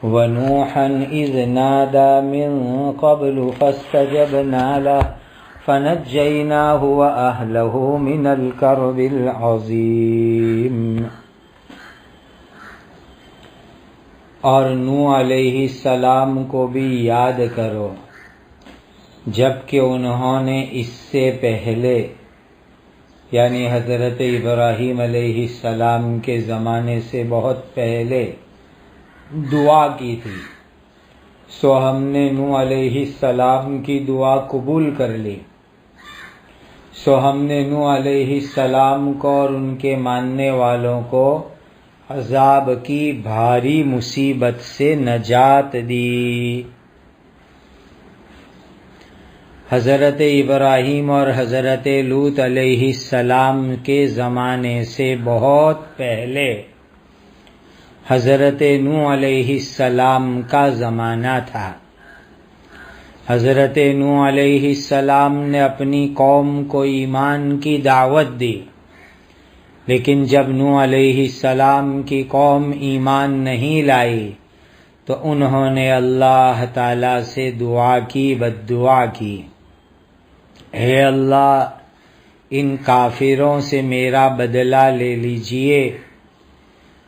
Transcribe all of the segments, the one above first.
ونوحا إذ نادى من قبل فاستجبنا له فنجيناه وأهله من الكرب العظيم۔ اور نوح علیہ السلام کو بھی یاد کرو جبکہ انہوں نے اس سے پہلے یعنی حضرت ابراہیم علیہ السلام کے زمانے سے بہت پہلے دعا کی تھی، سو ہم نے نوح علیہ السلام کی دعا قبول کر لی، سو ہم نے نوح علیہ السلام کو اور ان کے ماننے والوں کو عذاب کی بھاری مصیبت سے نجات دی۔ حضرت ابراہیم اور حضرت لوط علیہ السلام کے زمانے سے بہت پہلے حضرت نوح علیہ السلام کا زمانہ تھا۔ حضرت نوح علیہ السلام نے اپنی قوم کو ایمان کی دعوت دی، لیکن جب نوح علیہ السلام کی قوم ایمان نہیں لائی تو انہوں نے اللہ تعالی سے دعا کی، بد-دعا کی، اے اللہ ان کافروں سے میرا بدلہ لے لیجئے۔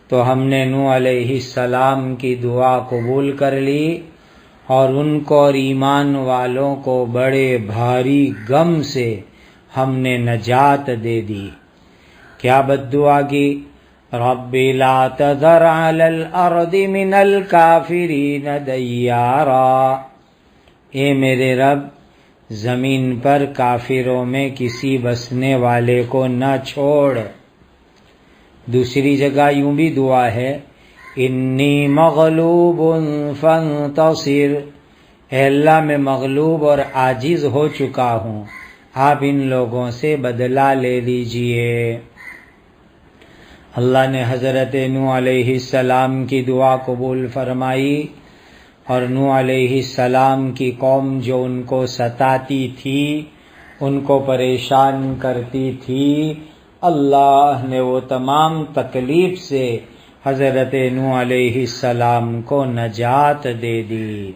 تو ہم نے نوح علیہ السلام کی دعا قبول کر لی اور ان کو اور ایمان والوں کو بڑے بھاری غم سے ہم نے نجات دے دی۔ کیا بد-دعا کی؟ رب لا تذر علی الارض من الکافرین دیارا، اے میرے رب زمین پر کافروں میں کسی بسنے والے کو نہ چھوڑ۔ دوسری جگہ یوں بھی دعا ہے، انی مغلوب فانتصر، اے اللہ میں مغلوب اور عاجز ہو چکا ہوں، آپ ان لوگوں سے بدلہ لے لیجئے۔ اللہ نے حضرت نوح علیہ السلام کی دعا قبول فرمائی اور نوح علیہ السلام کی قوم جو ان کو ستاتی تھی، ان کو پریشان کرتی تھی، اللہ نے وہ تمام تکلیف سے حضرت نوح علیہ السلام کو نجات دے دی۔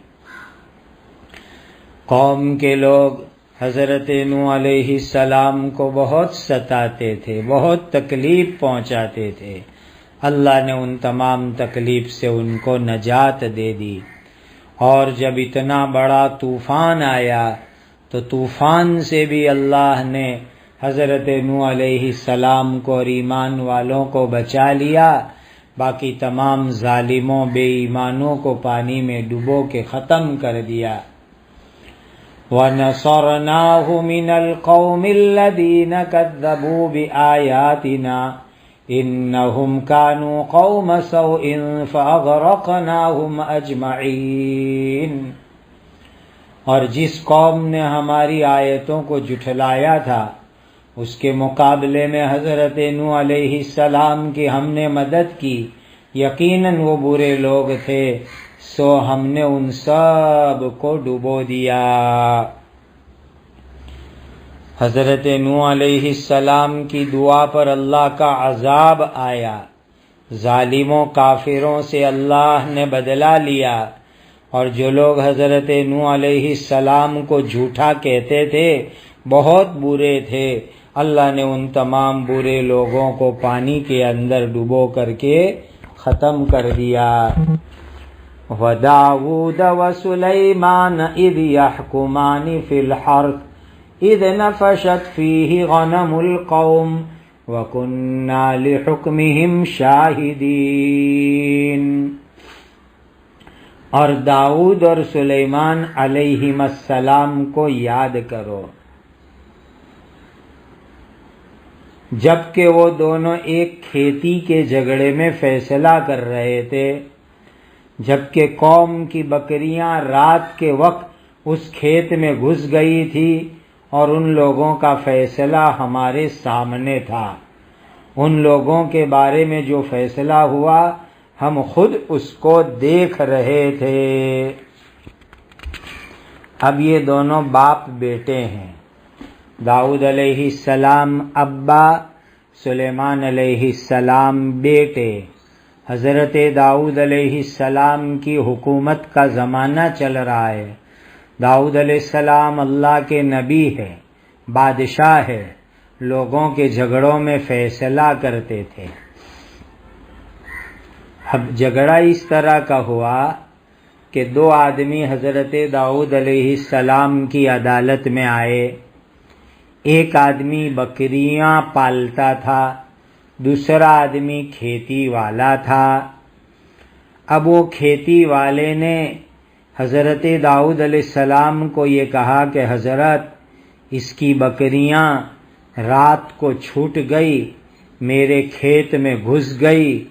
قوم کے لوگ حضرت نوح علیہ السلام کو بہت ستاتے تھے، بہت تکلیف پہنچاتے تھے، اللہ نے ان تمام تکلیف سے ان کو نجات دے دی۔ اور جب اتنا بڑا طوفان آیا تو طوفان سے بھی اللہ نے حضرت نوح علیہ السلام کو اور ایمان والوں کو بچا لیا، باقی تمام ظالموں بے ایمانوں کو پانی میں ڈبو کے ختم کر دیا۔ وَنَصَرْنَاهُ مِنَ الْقَوْمِ الَّذِينَ كَذَّبُوا بِآيَاتِنَا إِنَّهُمْ كَانُوا قَوْمَ سَوْءٍ فَأَغْرَقْنَاهُمْ أَجْمَعِينَ، اور جس قوم نے ہماری آیتوں کو جھٹلایا تھا اس کے مقابلے میں حضرت نوح علیہ السلام کی ہم نے مدد کی، یقیناً وہ برے لوگ تھے، سو ہم نے ان سب کو ڈبو دیا۔ حضرت نوح علیہ السلام کی دعا پر اللہ کا عذاب آیا، ظالموں کافروں سے اللہ نے بدلہ لیا، اور جو لوگ حضرت نوح علیہ السلام کو جھوٹا کہتے تھے بہت برے تھے، اللہ نے ان تمام برے لوگوں کو پانی کے اندر ڈبو کر کے ختم کر دیا۔ وَدَاوُودَ وَسُلَيْمَانَ إِذْ يَحْكُمَانِ فِي الْحَرْثِ إِذْ نَفَشَتْ فِيهِ غَنَمُ الْقَوْمِ وَكُنَّا لِحُكْمِهِمْ شَاهِدِينَ۔ اور داؤد اور سلیمان علیہم السلام کو یاد کرو جبکہ وہ دونوں ایک کھیتی کے جھگڑے میں فیصلہ کر رہے تھے، جبکہ قوم کی بکریاں رات کے وقت اس کھیت میں گھس گئی تھی اور ان لوگوں کا فیصلہ ہمارے سامنے تھا۔ ان لوگوں کے بارے میں جو فیصلہ ہوا ہم خود اس کو دیکھ رہے تھے۔ اب یہ دونوں باپ بیٹے ہیں، داؤد علیہ السلام ابا، سلیمان علیہ السلام بیٹے، حضرت داؤد علیہ السلام کی حکومت کا زمانہ چل رہا ہے. داؤد علیہ السلام اللہ کے نبی ہے، بادشاہ ہے، لوگوں کے جھگڑوں میں فیصلہ کرتے تھے. اب جھگڑا اس طرح کا ہوا کہ دو آدمی حضرت داؤد علیہ السلام کی عدالت میں آئے. ایک آدمی بکریاں پالتا تھا، دوسرا آدمی کھیتی والا تھا. اب وہ کھیتی والے نے حضرت داؤد علیہ السلام کو یہ کہا کہ حضرت، اس کی بکریاں رات کو چھوٹ گئی، میرے کھیت میں گھس گئی،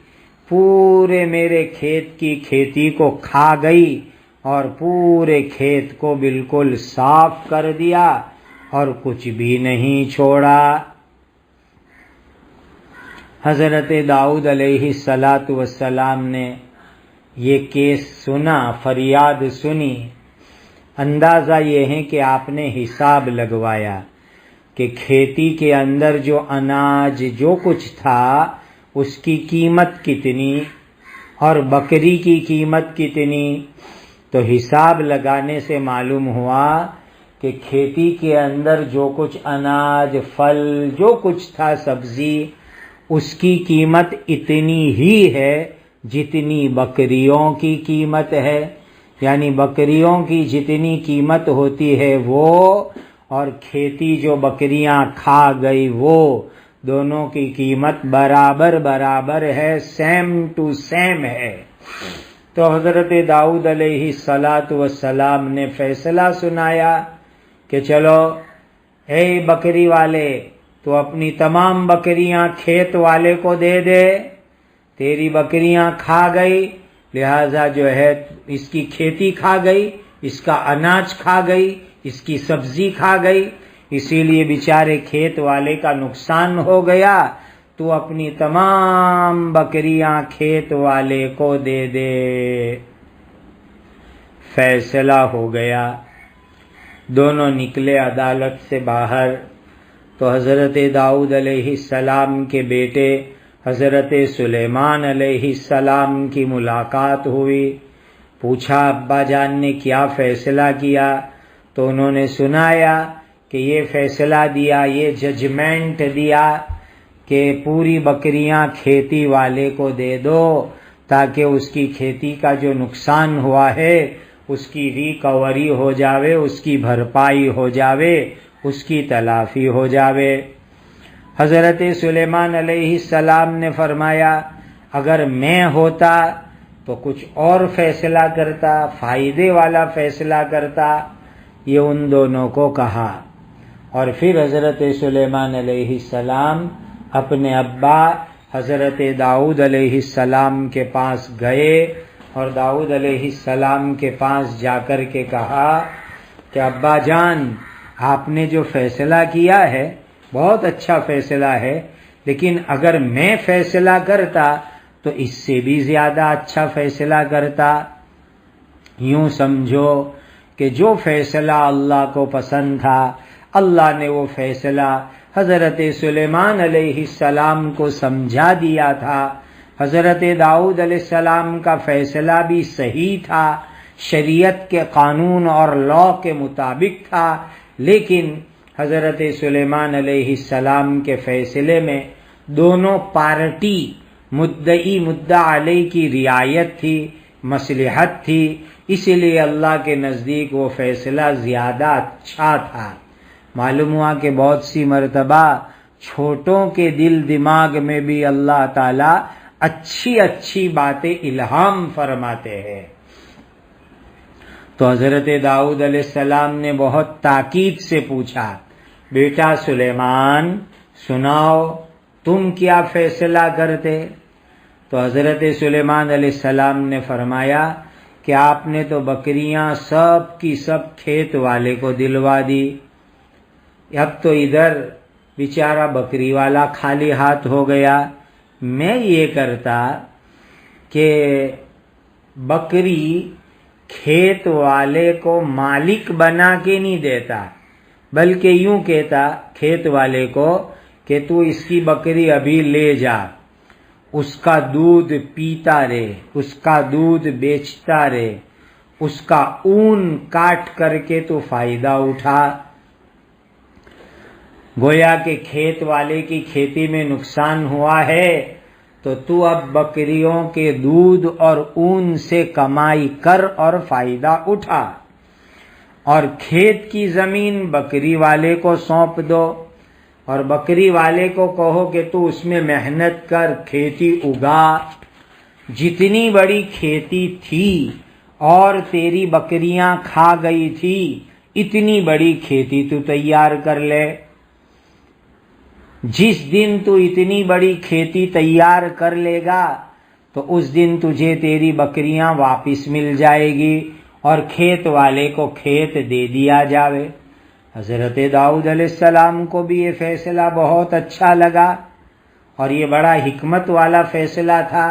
پورے میرے کھیت کی کھیتی کو کھا گئی اور پورے کھیت کو بالکل صاف کر دیا اور کچھ بھی نہیں چھوڑا. حضرت داؤد علیہ السلام نے یہ کیس سنا، فریاد سنی. اندازہ یہ ہے کہ آپ نے حساب لگوایا کہ کھیتی کے اندر جو اناج جو کچھ تھا اس کی قیمت کتنی اور بکری کی قیمت کتنی. تو حساب لگانے سے معلوم ہوا کہ کھیتی کے اندر جو کچھ اناج، پھل، جو کچھ تھا، سبزی، اس کی قیمت اتنی ہی ہے جتنی بکریوں کی قیمت ہے. یعنی بکریوں کی جتنی قیمت ہوتی ہے وہ، اور کھیتی جو بکریاں کھا گئی وہ، دونوں کی قیمت برابر برابر ہے، سیم ٹو سیم ہے. تو حضرت داؤد علیہ السلام نے فیصلہ سنایا کہ چلو اے بکری والے، تو اپنی تمام بکریاں کھیت والے کو دے دے. تیری بکریاں کھا گئی، لہذا جو ہے اس کی کھیتی کھا گئی، اس کا اناج کھا گئی، اس کی سبزی کھا گئی، اسی لیے بیچارے کھیت والے کا نقصان ہو گیا. تو اپنی تمام بکریاں کھیت والے کو دے دے. فیصلہ ہو گیا. دونوں نکلے عدالت سے باہر. تو حضرت داؤد علیہ السلام کے بیٹے حضرت سلیمان علیہ السلام کی ملاقات ہوئی. پوچھا ابا جان نے کیا فیصلہ کیا؟ تو انہوں نے سنایا کہ یہ فیصلہ دیا، یہ ججمنٹ دیا کہ پوری بکریاں کھیتی والے کو دے دو تاکہ اس کی کھیتی کا جو نقصان ہوا ہے اس کی ریکوری ہو جاوے، اس کی بھرپائی ہو جاوے، اس کی تلافی ہو جاوے. حضرت سلیمان علیہ السلام نے فرمایا اگر میں ہوتا تو کچھ اور فیصلہ کرتا، فائدے والا فیصلہ کرتا. یہ ان دونوں کو کہا. اور پھر حضرت سلیمان علیہ السلام اپنے ابا حضرت داؤد علیہ السلام کے پاس گئے اور داؤد علیہ السلام کے پاس جا کر کے کہا کہ ابا جان، آپ نے جو فیصلہ کیا ہے بہت اچھا فیصلہ ہے، لیکن اگر میں فیصلہ کرتا تو اس سے بھی زیادہ اچھا فیصلہ کرتا. یوں سمجھو کہ جو فیصلہ اللہ کو پسند تھا، اللہ نے وہ فیصلہ حضرت سلیمان علیہ السلام کو سمجھا دیا تھا. حضرت داؤد علیہ السلام کا فیصلہ بھی صحیح تھا، شریعت کے قانون اور لا کے مطابق تھا، لیکن حضرت سلیمان علیہ السلام کے فیصلے میں دونوں پارٹی مدعی مدعا علیہ کی رعایت تھی، مصلحت تھی، اسی لیے اللہ کے نزدیک وہ فیصلہ زیادہ اچھا تھا. معلوم ہوا کہ بہت سی مرتبہ چھوٹوں کے دل دماغ میں بھی اللہ تعالی اچھی اچھی باتیں الہام فرماتے ہیں. تو حضرت داؤد علیہ السلام نے بہت تاکید سے پوچھا، بیٹا سلیمان سناؤ تم کیا فیصلہ کرتے؟ تو حضرت سلیمان علیہ السلام نے فرمایا کہ آپ نے تو بکریاں سب کی سب کھیت والے کو دلوا دی. اب تو ادھر بیچارہ بکری والا خالی ہاتھ ہو گیا. میں یہ کرتا کہ بکری کھیت والے کو مالک بنا کے نہیں دیتا، بلکہ یوں کہتا کھیت والے کو کہ تو اس کی بکری ابھی لے جا، اس کا دودھ پیتا رہے، اس کا دودھ بیچتا رہے، اس کا اون کاٹ کر کے تو فائدہ اٹھا۔ گویا کہ کھیت والے کی کھیتی میں نقصان ہوا ہے تو اب بکریوں کے دودھ اور اون سے کمائی کر اور فائدہ اٹھا، اور کھیت کی زمین بکری والے کو سونپ دو، اور بکری والے کو کہو کہ تو اس میں محنت کر، کھیتی اگا۔ جتنی بڑی کھیتی تھی اور تیری بکریاں کھا گئی تھی، اتنی بڑی کھیتی تو تیار کر لے۔ جس دن تو اتنی بڑی کھیتی تیار کر لے گا تو اس دن تجھے تیری بکریاں واپس مل جائے گی اور کھیت والے کو کھیت دے دیا جاوے۔ حضرت داؤد علیہ السلام کو بھی یہ فیصلہ بہت اچھا لگا، اور یہ بڑا حکمت والا فیصلہ تھا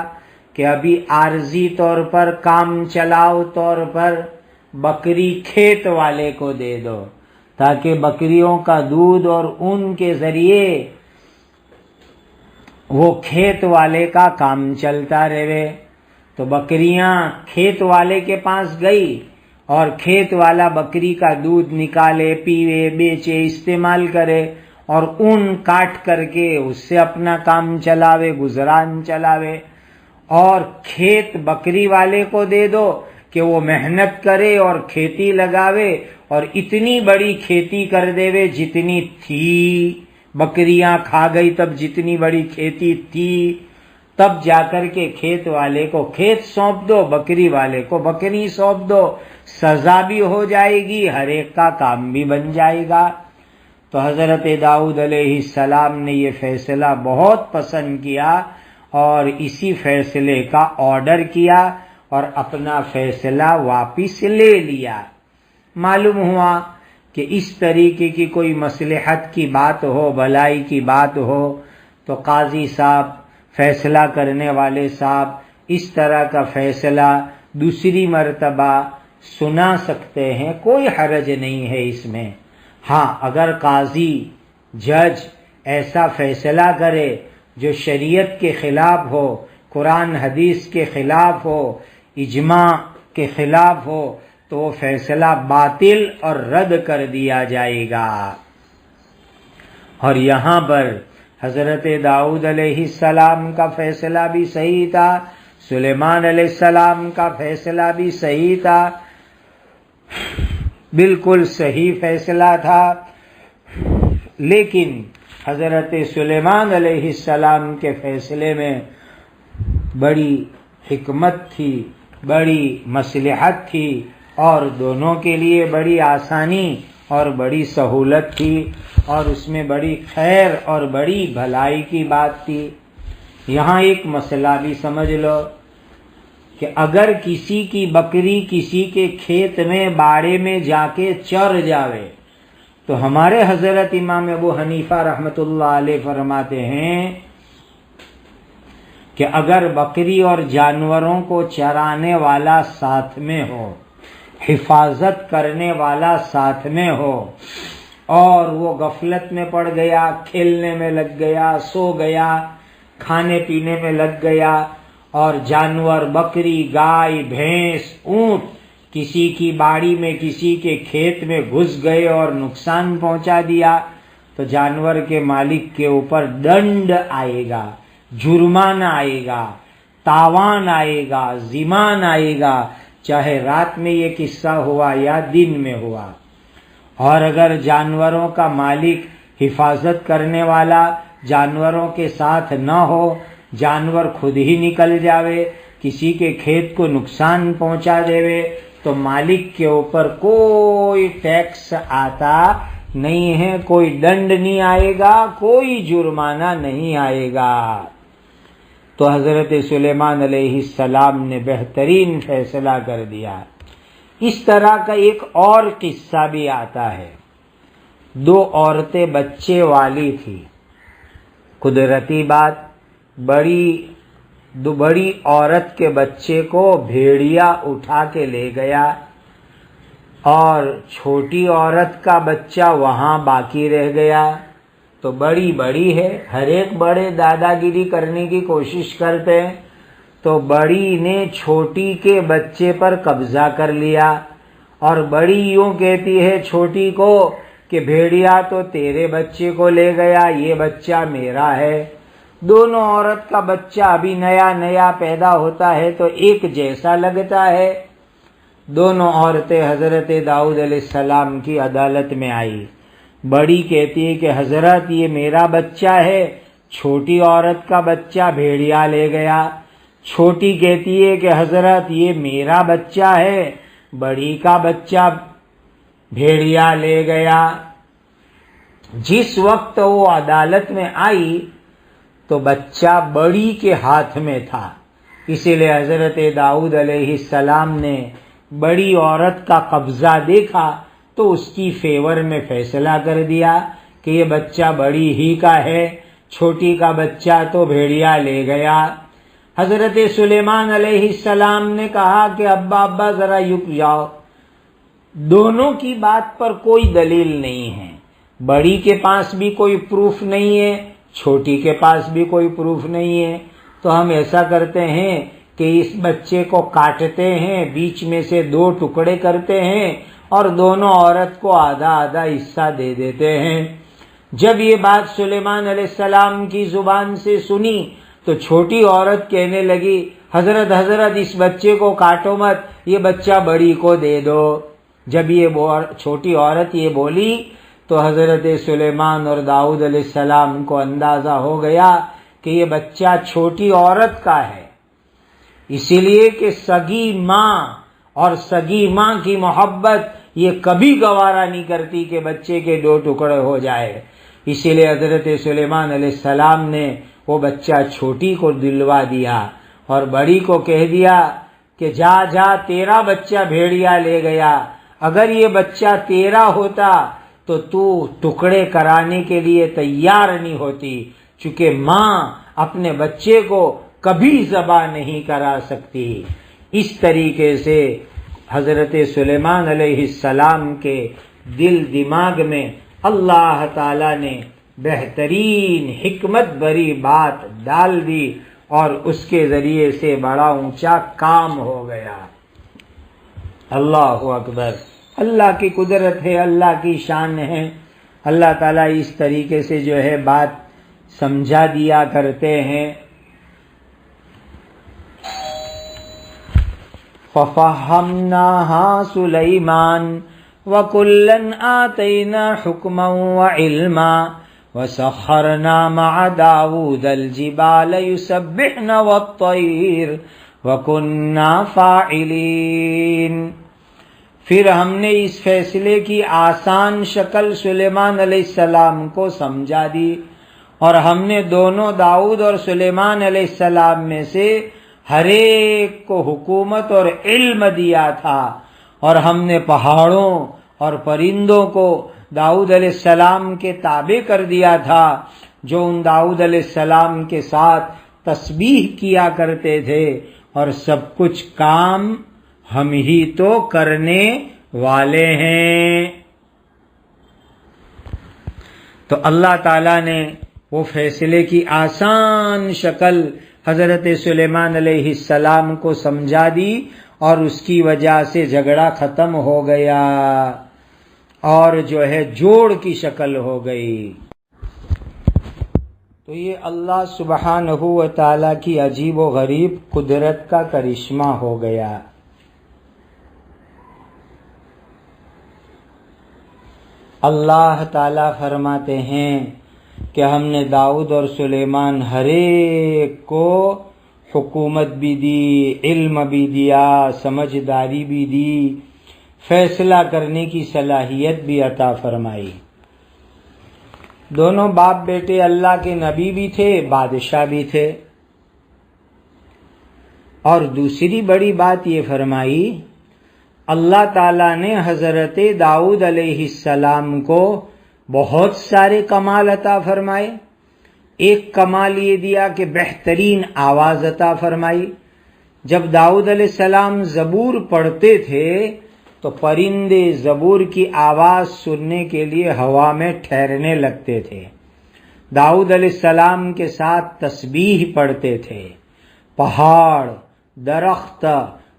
کہ ابھی عارضی طور پر، کام چلاؤ طور پر بکری کھیت والے کو دے دو، تاکہ بکریوں کا دودھ اور اون کے ذریعے وہ کھیت والے کا کام چلتا رہے۔ تو بکریاں کھیت والے کے پاس گئی، اور کھیت والا بکری کا دودھ نکالے، پیوے، بیچے، استعمال کرے، اور اون کاٹ کر کے اس سے اپنا کام چلاوے، گزران چلاوے۔ اور کھیت بکری والے کو دے دو کہ وہ محنت کرے اور کھیتی لگاوے، اور اتنی بڑی کھیتی کر دے وے جتنی تھی۔ بکریاں کھا گئی تب جتنی بڑی کھیتی تھی، تب جا کر کے کھیت والے کو کھیت سونپ دو، بکری والے کو بکری سونپ دو، سزا بھی ہو جائے گی، ہر ایک کا کام بھی بن جائے گا۔ تو حضرت داؤد علیہ السلام نے یہ فیصلہ بہت پسند کیا، اور اسی فیصلے کا آرڈر کیا اور اپنا فیصلہ واپس لے لیا۔ معلوم ہوا کہ اس طریقے کی کوئی مصلحت کی بات ہو، بھلائی کی بات ہو، تو قاضی صاحب، فیصلہ کرنے والے صاحب اس طرح کا فیصلہ دوسری مرتبہ سنا سکتے ہیں، کوئی حرج نہیں ہے اس میں۔ ہاں، اگر قاضی، جج ایسا فیصلہ کرے جو شریعت کے خلاف ہو، قرآن حدیث کے خلاف ہو، اجماع کے خلاف ہو، تو وہ فیصلہ باطل اور رد کر دیا جائے گا۔ اور یہاں پر حضرت داؤد علیہ السلام کا فیصلہ بھی صحیح تھا، سلیمان علیہ السلام کا فیصلہ بھی صحیح تھا، بالکل صحیح فیصلہ تھا۔ لیکن حضرت سلیمان علیہ السلام کے فیصلے میں بڑی حکمت تھی، بڑی مصلحت تھی، اور دونوں کے لیے بڑی آسانی اور بڑی سہولت تھی، اور اس میں بڑی خیر اور بڑی بھلائی کی بات تھی۔ یہاں ایک مسئلہ بھی سمجھ لو کہ اگر کسی کی بکری کسی کے کھیت میں، باڑے میں جا کے چر جاوے، تو ہمارے حضرت امام ابو حنیفہ رحمۃ اللہ علیہ فرماتے ہیں کہ اگر بکری اور جانوروں کو چرانے والا ساتھ میں ہو، حفاظت کرنے والا ساتھ میں ہو، اور وہ غفلت میں پڑ گیا، کھیلنے میں لگ گیا، سو گیا، کھانے پینے میں لگ گیا، اور جانور، بکری، گائے، بھینس، اونٹ کسی کی باڑی میں، کسی کے کھیت میں گھس گئے اور نقصان پہنچا دیا، تو جانور کے مالک کے اوپر دنڈ آئے گا، جرمانہ آئے گا، تاوان آئے گا، ضمان آئے گا، چاہے رات میں یہ قصہ ہوا یا دن میں ہوا۔ اور اگر جانوروں کا مالک، حفاظت کرنے والا جانوروں کے ساتھ نہ ہو، جانور خود ہی نکل جاوے، کسی کے کھیت کو نقصان پہنچا دیوے، تو مالک کے اوپر کوئی ٹیکس آتا نہیں ہے، کوئی دنڈ نہیں آئے گا، کوئی جرمانہ نہیں آئے گا۔ تو حضرت سلیمان علیہ السلام نے بہترین فیصلہ کر دیا۔ اس طرح کا ایک اور قصہ بھی آتا ہے۔ دو عورتیں بچے والی تھی، قدرتی بات، بڑی عورت کے بچے کو بھیڑیا اٹھا کے لے گیا، اور چھوٹی عورت کا بچہ وہاں باقی رہ گیا۔ تو بڑی بڑی ہے، ہر ایک بڑے دادا گیری کرنے کی کوشش کرتے ہیں، تو بڑی نے چھوٹی کے بچے پر قبضہ کر لیا، اور بڑی یوں کہتی ہے چھوٹی کو کہ بھیڑیا تو تیرے بچے کو لے گیا، یہ بچہ میرا ہے۔ دونوں عورت کا بچہ ابھی نیا نیا پیدا ہوتا ہے تو ایک جیسا لگتا ہے۔ دونوں عورتیں حضرت داؤد علیہ السلام کی عدالت میں آئی۔ بڑی کہتی ہے کہ حضرت یہ میرا بچہ ہے، چھوٹی عورت کا بچہ بھیڑیا لے گیا۔ چھوٹی کہتی ہے کہ حضرت یہ میرا بچہ ہے، بڑی کا بچہ بھیڑیا لے گیا۔ جس وقت وہ عدالت میں آئی تو بچہ بڑی کے ہاتھ میں تھا، اسی لیے حضرت داؤد علیہ السلام نے بڑی عورت کا قبضہ دیکھا تو اس کی فیور میں فیصلہ کر دیا کہ یہ بچہ بڑی ہی کا ہے، چھوٹی کا بچہ تو بھیڑیا لے گیا۔ حضرت سلیمان علیہ السلام نے کہا کہ ابا ذرا رک جاؤ، دونوں کی بات پر کوئی دلیل نہیں ہے، بڑی کے پاس بھی کوئی پروف نہیں ہے، چھوٹی کے پاس بھی کوئی پروف نہیں ہے، تو ہم ایسا کرتے ہیں کہ اس بچے کو کاٹتے ہیں، بیچ میں سے 2 ٹکڑے کرتے ہیں اور دونوں عورت کو آدھا آدھا حصہ دے دیتے ہیں۔ جب یہ بات سلیمان علیہ السلام کی زبان سے سنی تو چھوٹی عورت کہنے لگی حضرت اس بچے کو کاٹو مت، یہ بچہ بڑی کو دے دو۔ جب یہ چھوٹی عورت یہ بولی تو حضرت سلیمان اور داؤد علیہ السلام کو اندازہ ہو گیا کہ یہ بچہ چھوٹی عورت کا ہے، اسی لیے کہ سگی ماں اور سگی ماں کی محبت یہ کبھی گوارا نہیں کرتی کہ بچے کے 2 ٹکڑے ہو جائے، اسی لیے حضرت سلیمان علیہ السلام نے وہ بچہ چھوٹی کو دلوا دیا اور بڑی کو کہہ دیا کہ جا تیرا بچہ بھیڑیا لے گیا، اگر یہ بچہ تیرا ہوتا تو ٹکڑے کرانے کے لیے تیار نہیں ہوتی، چونکہ ماں اپنے بچے کو کبھی ذبح نہیں کرا سکتی۔ اس طریقے سے حضرت سلیمان علیہ السلام کے دل دماغ میں اللہ تعالی نے بہترین حکمت بری بات ڈال دی اور اس کے ذریعے سے بڑا اونچا کام ہو گیا۔ اللہ اکبر، اللہ کی قدرت ہے، اللہ کی شان ہے۔ اللہ تعالیٰ اس طریقے سے جو ہے بات سمجھا دیا کرتے ہیں۔ فَفَهَّمْنَاهَا سُلَيْمَانَ وَكُلًّا آتَيْنَا حُكْمًا وَعِلْمًا وَسَخَّرْنَا مَعَ دَاوُودَ الْجِبَالَ يُسَبِّحْنَ وَالطَّيْرَ وَكُنَّا فَاعِلِينَ۔ پھر ہم نے اس فیصلے کی آسان شکل سلیمان علیہ السلام کو سمجھا دی، اور ہم نے دونوں داؤد اور سلیمان علیہ السلام میں سے ہر ایک کو حکومت اور علم دیا تھا، اور ہم نے پہاڑوں اور پرندوں کو داؤد علیہ السلام کے تابع کر دیا تھا، جو ان داؤد علیہ السلام کے ساتھ تسبیح کیا کرتے تھے، اور سب کچھ کام ہم ہی تو کرنے والے ہیں۔ تو اللہ تعالیٰ نے وہ فیصلے کی آسان شکل حضرت سلیمان علیہ السلام کو سمجھا دی، اور اس کی وجہ سے جھگڑا ختم ہو گیا اور جو ہے جوڑ کی شکل ہو گئی۔ تو یہ اللہ سبحانہ و تعالیٰ کی عجیب و غریب قدرت کا کرشمہ ہو گیا۔ اللہ تعالیٰ فرماتے ہیں کہ ہم نے داؤد اور سلیمان ہر ایک کو حکومت بھی دی، علم بھی دیا، سمجھداری بھی دی، فیصلہ کرنے کی صلاحیت بھی عطا فرمائی۔ دونوں باپ بیٹے اللہ کے نبی بھی تھے، بادشاہ بھی تھے۔ اور دوسری بڑی بات یہ فرمائی، اللہ تعالیٰ نے حضرت داؤد علیہ السلام کو بہت سارے کمال عطا فرمائے۔ ایک کمال یہ دیا کہ بہترین آواز عطا فرمائی۔ جب داؤد علیہ السلام زبور پڑھتے تھے تو پرندے زبور کی آواز سننے کے لیے ہوا میں ٹھہرنے لگتے تھے، داؤد علیہ السلام کے ساتھ تسبیح پڑھتے تھے. پہاڑ، درخت،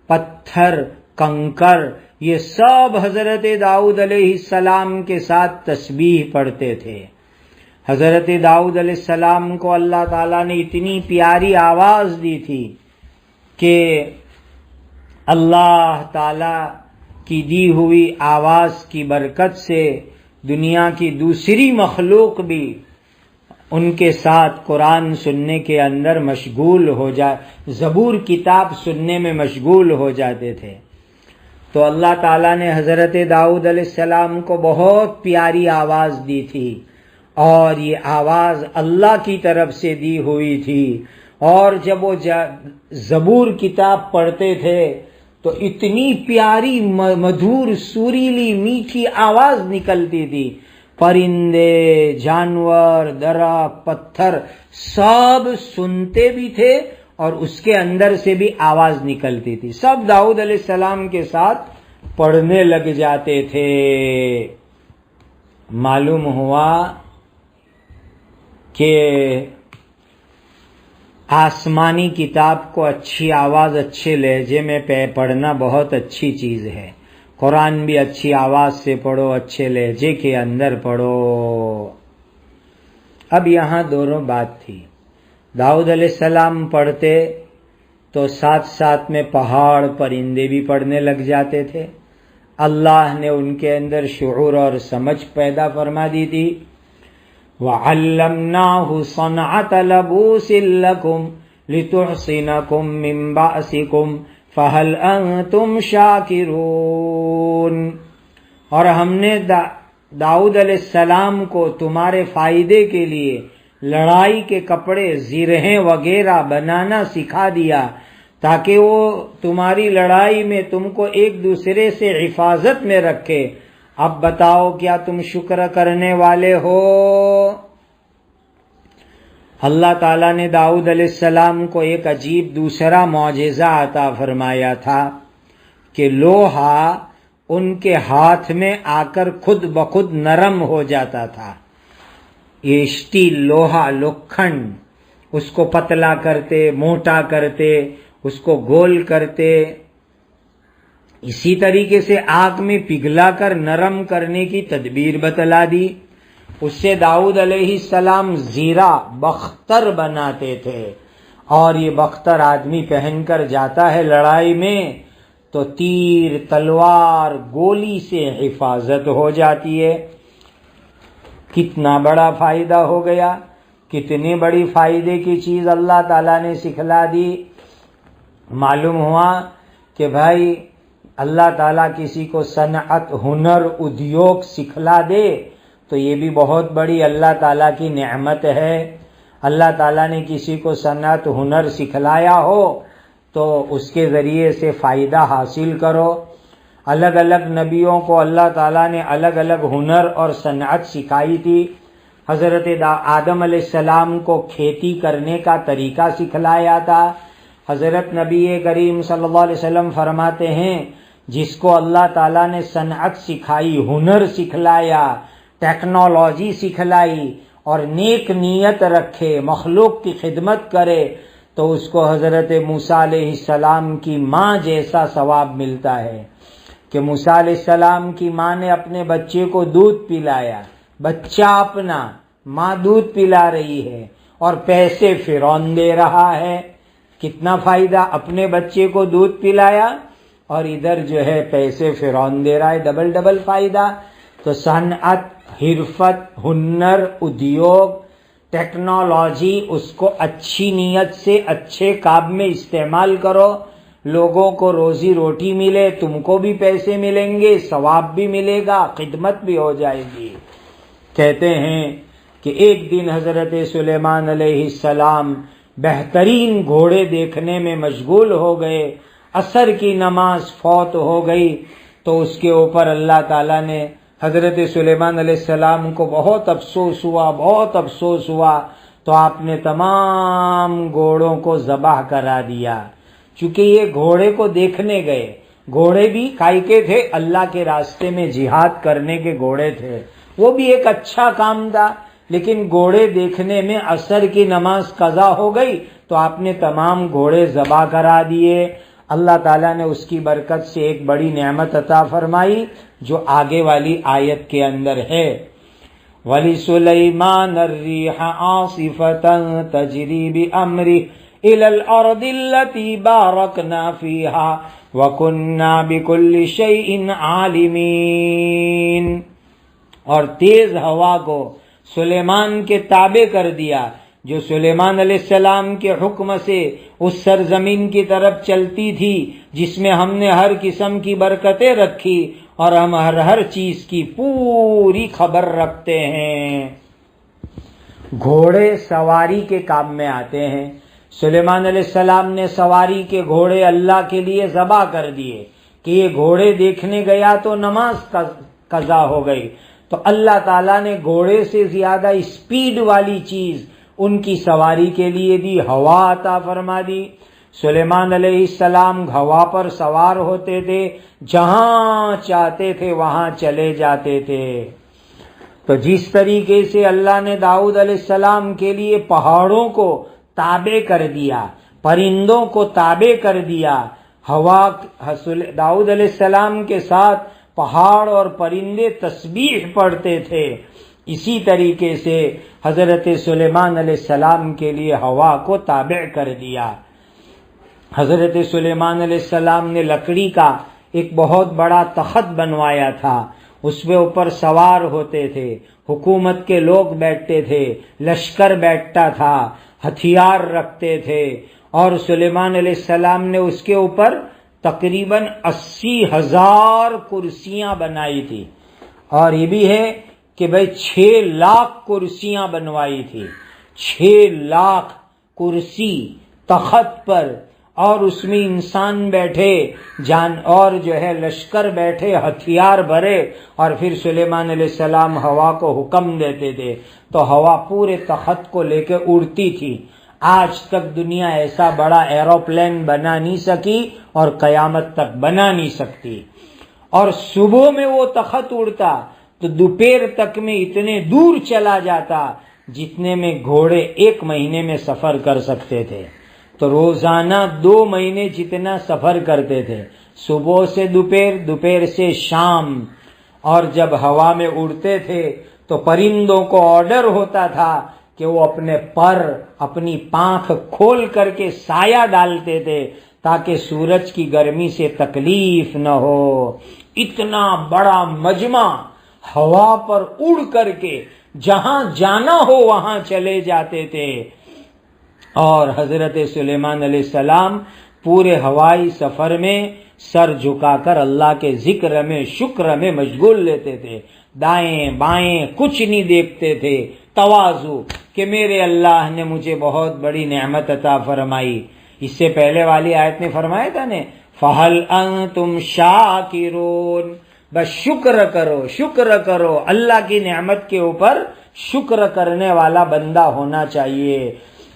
پتھر، کنکر، یہ سب حضرت داؤد علیہ السلام کے ساتھ تسبیح پڑھتے تھے. حضرت داؤد علیہ السلام کو اللہ تعالیٰ نے اتنی پیاری آواز دی تھی کہ اللہ تعالیٰ کی دی ہوئی آواز کی برکت سے دنیا کی دوسری مخلوق بھی ان کے ساتھ قرآن سننے کے اندر مشغول ہو جائے، زبور کتاب سننے میں مشغول ہو جاتے تھے. تو اللہ تعالیٰ نے حضرت داؤد علیہ السلام کو بہت پیاری آواز دی تھی، اور یہ آواز اللہ کی طرف سے دی ہوئی تھی. اور جب وہ زبور کتاب پڑھتے تھے تو اتنی پیاری مدھور سریلی میٹھی آواز نکلتی تھی. پرندے، جانور، درخت، پتھر سب سنتے بھی تھے اور اس کے اندر سے بھی آواز نکلتی تھی. سب داؤد علیہ السلام کے ساتھ پڑھنے لگ جاتے تھے. معلوم ہوا کہ آسمانی کتاب کو اچھی آواز، اچھے لہجے میں پڑھنا بہت اچھی چیز ہے. قرآن بھی اچھی آواز سے پڑھو، اچھے لہجے کے اندر پڑھو. اب یہاں دونوں بات تھی. داؤد علیہ السلام پڑھتے تو ساتھ ساتھ میں پہاڑ، پرندے بھی پڑھنے لگ جاتے تھے. اللہ نے ان کے اندر شعور اور سمجھ پیدا فرما دی تھی. وَعَلَّمْنَاهُ صَنْعَةَ لَبُوسٍ لَكُمْ لِتُحْصِنَكُمْ مِنْ بَأْسِكُمْ فَهَلْ أَنْتُمْ شَاكِرُونَ. اور ہم نے داؤد علیہ السلام کو تمہارے فائدے کے لیے لڑائی کے کپڑے، زرہیں وغیرہ بنانا سکھا دیا تاکہ وہ تمہاری لڑائی میں تم کو ایک دوسرے سے حفاظت میں رکھے. اب بتاؤ کیا تم شکر کرنے والے ہو؟ اللہ تعالیٰ نے داؤد علیہ السلام کو ایک عجیب دوسرا معجزہ عطا فرمایا تھا کہ لوہا ان کے ہاتھ میں آ کر خود بخود نرم ہو جاتا تھا. یہ اسٹیل، لوہا، لوکھنڈ، اس کو پتلا کرتے، موٹا کرتے، اس کو گول کرتے، اسی طریقے سے آگ میں پگھلا کر نرم کرنے کی تدبیر بتلا دی. اس سے داؤد علیہ السلام زیرہ، بختر بناتے تھے. اور یہ بختر آدمی پہن کر جاتا ہے لڑائی میں تو تیر، تلوار، گولی سے حفاظت ہو جاتی ہے. کتنا بڑا فائدہ ہو گیا، کتنی بڑی فائدے کی چیز اللہ تعالیٰ نے سکھلا دی. معلوم ہوا کہ بھائی اللہ تعالیٰ کسی کو صنعت، ہنر، ادیوگ سکھلا دے تو یہ بھی بہت بڑی اللہ تعالیٰ کی نعمت ہے. اللہ تعالیٰ نے کسی کو صنعت، ہنر سکھلایا ہو تو اس کے ذریعے سے فائدہ حاصل کرو. الگ الگ نبیوں کو اللہ تعالیٰ نے الگ الگ ہنر اور صنعت سکھائی تھی. حضرت آدم علیہ السلام کو کھیتی کرنے کا طریقہ سکھلایا تھا. حضرت نبی کریم صلی اللہ علیہ وسلم فرماتے ہیں جس کو اللہ تعالیٰ نے صنعت سکھائی، ہنر سکھلایا، ٹیکنالوجی سکھلائی اور نیک نیت رکھے، مخلوق کی خدمت کرے تو اس کو حضرت موسیٰ علیہ السلام کی ماں جیسا ثواب ملتا ہے کہ موسیٰ علیہ السلام کی ماں نے اپنے بچے کو دودھ پلایا. بچہ اپنا، ماں دودھ پلا رہی ہے اور پیسے فرعون دے رہا ہے. کتنا فائدہ، اپنے بچے کو دودھ پلایا اور ادھر جو ہے پیسے فرعون دے رہا ہے، ڈبل ڈبل فائدہ. تو صنعت، حرفت، ہنر، ادیوگ، ٹیکنالوجی، اس کو اچھی نیت سے اچھے کام میں استعمال کرو. لوگوں کو روزی روٹی ملے، تم کو بھی پیسے ملیں گے، ثواب بھی ملے گا، خدمت بھی ہو جائے گی. کہتے ہیں کہ ایک دن حضرت سلیمان علیہ السلام بہترین گھوڑے دیکھنے میں مشغول ہو گئے. عصر کی نماز فوت ہو گئی تو اس کے اوپر اللہ تعالیٰ نے حضرت سلیمان علیہ السلام کو بہت افسوس ہوا تو آپ نے تمام گھوڑوں کو ذبح کرا دیا. چونکہ یہ گھوڑے کو دیکھنے گئے، گھوڑے بھی کائی کے تھے، اللہ کے راستے میں جہاد کرنے کے گھوڑے تھے، وہ بھی ایک اچھا کام تھا. لیکن گھوڑے دیکھنے میں عصر کی نماز قضا ہو گئی تو آپ نے تمام گھوڑے ذبح کرا دیے۔ اللہ تعالیٰ نے اس کی برکت سے ایک بڑی نعمت عطا فرمائی جو آگے والی آیت کے اندر ہے، وَلِسُلَيْمَانَ الرِّيحَ عَاصِفَةً تَجْرِي بِأَمْرِهِ إِلَى الْأَرْضِ الَّتِي بَارَكْنَا فِيهَا وَكُنَّا بِكُلِّ شَيْءٍ عَالِمِينَ، اور تیز ہوا کو سلیمان کے تابع کر دیا جو سلیمان علیہ السلام کے حکم سے اس سرزمین کی طرف چلتی تھی جس میں ہم نے ہر قسم کی برکتیں رکھی اور ہم ہر چیز کی پوری خبر رکھتے ہیں۔ گھوڑے سواری کے کام میں آتے ہیں۔ سلیمان علیہ السلام نے سواری کے گھوڑے اللہ کے لیے ذبح کر دیے کہ یہ گھوڑے دیکھنے گیا تو نماز قضا ہو گئی، تو اللہ تعالیٰ نے گھوڑے سے زیادہ اسپیڈ والی چیز ان کی سواری کے لیے دی، ہوا عطا فرما دی۔ سلیمان علیہ السلام ہوا پر سوار ہوتے تھے، جہاں چاہتے تھے وہاں چلے جاتے تھے۔ تو جس طریقے سے اللہ نے داؤد علیہ السلام کے لیے پہاڑوں کو تابع کر دیا، پرندوں کو تابع کر دیا، ہوا داؤد علیہ السلام کے ساتھ پہاڑ اور پرندے تسبیح پڑھتے تھے، اسی طریقے سے حضرت سلیمان علیہ السلام کے لیے ہوا کو تابع کر دیا۔ حضرت سلیمان علیہ السلام نے لکڑی کا ایک بہت بڑا تخت بنوایا تھا، اس پہ اوپر سوار ہوتے تھے، حکومت کے لوگ بیٹھتے تھے، لشکر بیٹھتا تھا، ہتھیار رکھتے تھے، اور سلیمان علیہ السلام نے اس کے اوپر تقریباً 80,000 کرسیاں بنائی تھی، اور یہ بھی ہے کہ بھئی 6 لاکھ کرسیاں بنوائی تھی، 6 لاکھ کرسی تخت پر، اور اس میں انسان بیٹھے اور جو ہے لشکر بیٹھے، ہتھیار بھرے، اور پھر سلیمان علیہ السلام ہوا کو حکم دیتے تھے تو ہوا پورے تخت کو لے کے اڑتی تھی۔ آج تک دنیا ایسا بڑا ایروپلین بنا نہیں سکی اور قیامت تک بنا نہیں سکتی۔ اور صبح میں وہ تخت اڑتا تو دوپہر تک میں اتنے دور چلا جاتا جتنے میں گھوڑے 1 مہینے میں سفر کر سکتے تھے، تو روزانہ 2 مہینے جتنا سفر کرتے تھے، صبح سے دوپہر، دوپہر سے شام۔ اور جب ہوا میں اڑتے تھے تو پرندوں کو آرڈر ہوتا تھا کہ وہ اپنے پر، اپنی پانکھ کھول کر کے سایہ ڈالتے تھے تاکہ سورج کی گرمی سے تکلیف نہ ہو۔ اتنا بڑا مجمع ہوا پر اڑ کر کے جہاں جانا ہو وہاں چلے جاتے تھے، اور حضرت سلیمان علیہ السلام پورے ہوائی سفر میں سر جھکا کر اللہ کے ذکر میں، شکر میں مشغول لیتے تھے، دائیں بائیں کچھ نہیں دیکھتے تھے، تواضع کہ میرے اللہ نے مجھے بہت بڑی نعمت عطا فرمائی۔ اس سے پہلے والی آیت نے فرمایا تھا نے فَهَلْ أَنْتُمْ شَاكِرُونَ، بس شکر کرو، شکر کرو، اللہ کی نعمت کے اوپر شکر کرنے والا بندہ ہونا چاہیے۔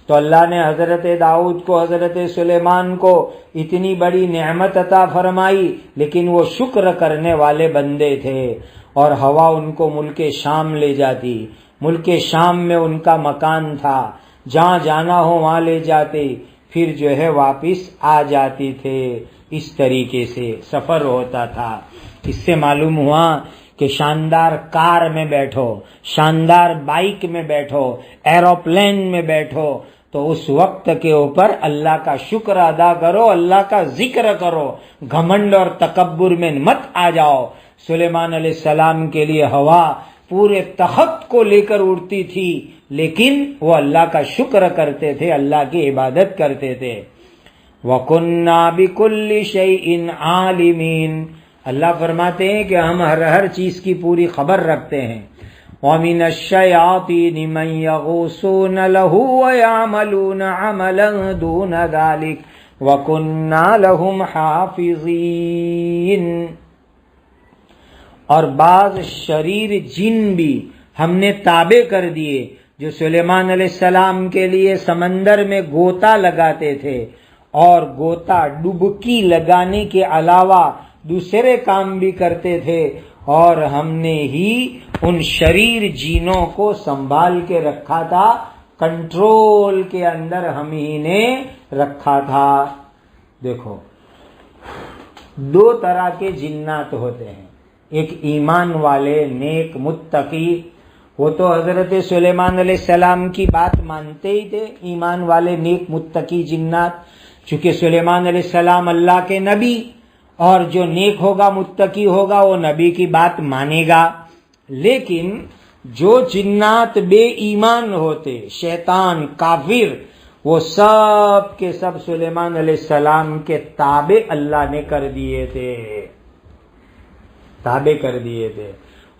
تو اللہ نے حضرت داؤد کو، حضرت سلیمان کو اتنی بڑی نعمت عطا فرمائی، لیکن وہ شکر کرنے والے بندے تھے، اور ہوا ان کو ملک شام لے جاتی، ملک شام میں ان کا مکان تھا، جہاں جانا ہو وہاں لے جاتے، پھر جو ہے واپس آ جاتی تھے۔ اس طریقے سے سفر ہوتا تھا۔ اس سے معلوم ہوا کہ شاندار کار میں بیٹھو، شاندار بائک میں بیٹھو، ایروپلین میں بیٹھو، تو اس وقت کے اوپر اللہ کا شکر ادا کرو، اللہ کا ذکر کرو، گھمنڈ اور تکبر میں مت آ جاؤ۔ سلیمان علیہ السلام کے لیے ہوا پورے تخت کو لے کر اڑتی تھی، لیکن وہ اللہ کا شکر کرتے تھے، اللہ کی عبادت کرتے تھے۔ وَكُنَّا بِكُلِّ شَيْءٍ عَالِمِينَ، اللہ فرماتے ہیں کہ ہم ہر چیز کی پوری خبر رکھتے ہیں۔ وَمِنَ الشَّيَاطِينِ مَن يَغُوصُونَ لَهُ وَيَعْمَلُونَ عَمَلًا دُونَ ذَلِكَ وَكُنَّا لَهُمْ حَافِظِينَ، اور بعض شریر جن بھی ہم نے تابع کر دیے جو سلیمان علیہ السلام کے لیے سمندر میں غوطہ لگاتے تھے، اور غوطہ ڈبکی لگانے کے علاوہ دوسرے کام بھی کرتے تھے، اور ہم نے ہی ان شریر جینوں کو سنبھال کے رکھا تھا، کنٹرول کے اندر ہم ہی نے رکھا تھا۔ دیکھو، دو طرح کے جنات ہوتے ہیں، ایک ایمان والے نیک متقی، وہ تو حضرت سلیمان علیہ السلام کی بات مانتے ہی تھے، ایمان والے نیک متقی جنات، چونکہ سلیمان علیہ السلام اللہ کے نبی، اور جو نیک ہوگا متقی ہوگا وہ نبی کی بات مانے گا۔ لیکن جو جنات بے ایمان ہوتے، شیطان، کافر، وہ سب کے سب سلیمان علیہ السلام کے تابع اللہ نے کر دیے تھے، تابع کر دیے تھے،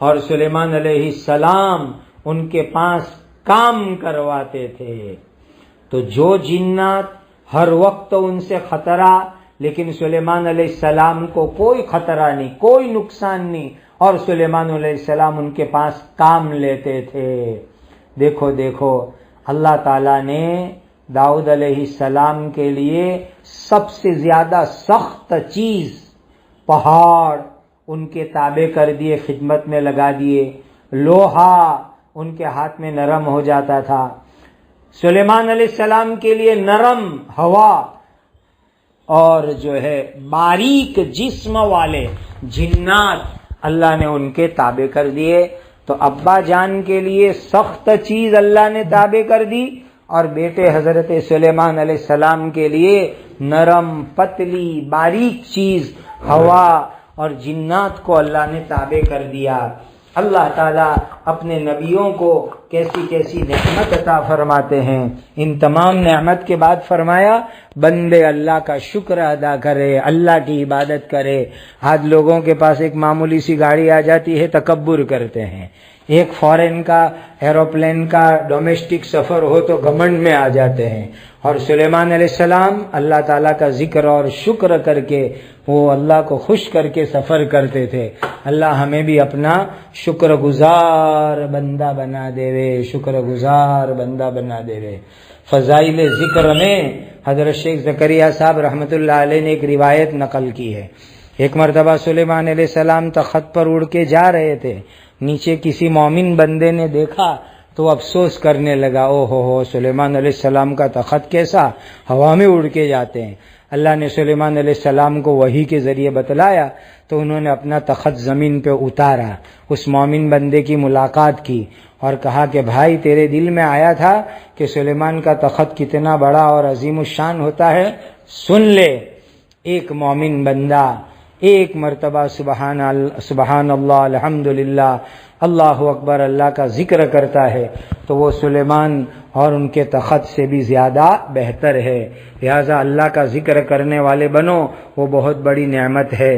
اور سلیمان علیہ السلام ان کے پاس کام کرواتے تھے۔ تو جو جنات ہر وقت ان سے خطرہ، لیکن سلیمان علیہ السلام کو کوئی خطرہ نہیں، کوئی نقصان نہیں، اور سلیمان علیہ السلام ان کے پاس کام لیتے تھے۔ دیکھو دیکھو، اللہ تعالیٰ نے داؤد علیہ السلام کے لیے سب سے زیادہ سخت چیز پہاڑ ان کے تابع کر دیے، خدمت میں لگا دیے، لوہا ان کے ہاتھ میں نرم ہو جاتا تھا۔ سلیمان علیہ السلام کے لیے نرم ہوا اور جو ہے باریک جسم والے جنات اللہ نے ان کے تابع کر دیے۔ تو ابا جان کے لیے سخت چیز اللہ نے تابع کر دی، اور بیٹے حضرت سلیمان علیہ السلام کے لیے نرم پتلی باریک چیز ہوا اور جنات کو اللہ نے تابع کر دیا۔ اللہ تعالیٰ اپنے نبیوں کو کیسی کیسی نعمت عطا فرماتے ہیں۔ ان تمام نعمت کے بعد فرمایا بندے اللہ کا شکر ادا کرے، اللہ کی عبادت کرے۔ آج لوگوں کے پاس ایک معمولی سی گاڑی آ جاتی ہے، تکبر کرتے ہیں، ایک فارن کا ایروپلین کا ڈومیسٹک سفر ہو تو گھمنڈ میں آ جاتے ہیں۔ اور سلیمان علیہ السلام اللہ تعالیٰ کا ذکر اور شکر کر کے وہ اللہ کو خوش کر کے سفر کرتے تھے۔ اللہ ہمیں بھی اپنا شکر گزار بندہ بنا دے وے، شکر گزار بندہ بنا دے وے۔ فضائل ذکر میں حضرت شیخ زکریا صاحب رحمۃ اللہ علیہ نے ایک روایت نقل کی ہے۔ ایک مرتبہ سلیمان علیہ السلام تخت پر اڑ کے جا رہے تھے، نیچے کسی مومن بندے نے دیکھا تو افسوس کرنے لگا، او ہو سلیمان علیہ السلام کا تخت کیسا ہوا میں اڑ کے جاتے ہیں۔ اللہ نے سلیمان علیہ السلام کو وحی کے ذریعے بتلایا تو انہوں نے اپنا تخت زمین پہ اتارا، اس مومن بندے کی ملاقات کی اور کہا کہ بھائی تیرے دل میں آیا تھا کہ سلیمان کا تخت کتنا بڑا اور عظیم الشان ہوتا ہے، سن لے۔ ایک مومن بندہ ایک مرتبہ سبحان اللہ الحمدللہ اللہ اکبر اللہ کا ذکر کرتا ہے تو وہ سلیمان اور ان کے تخت سے بھی زیادہ بہتر ہے۔ لہذا اللہ کا ذکر کرنے والے بنو، وہ بہت بڑی نعمت ہے۔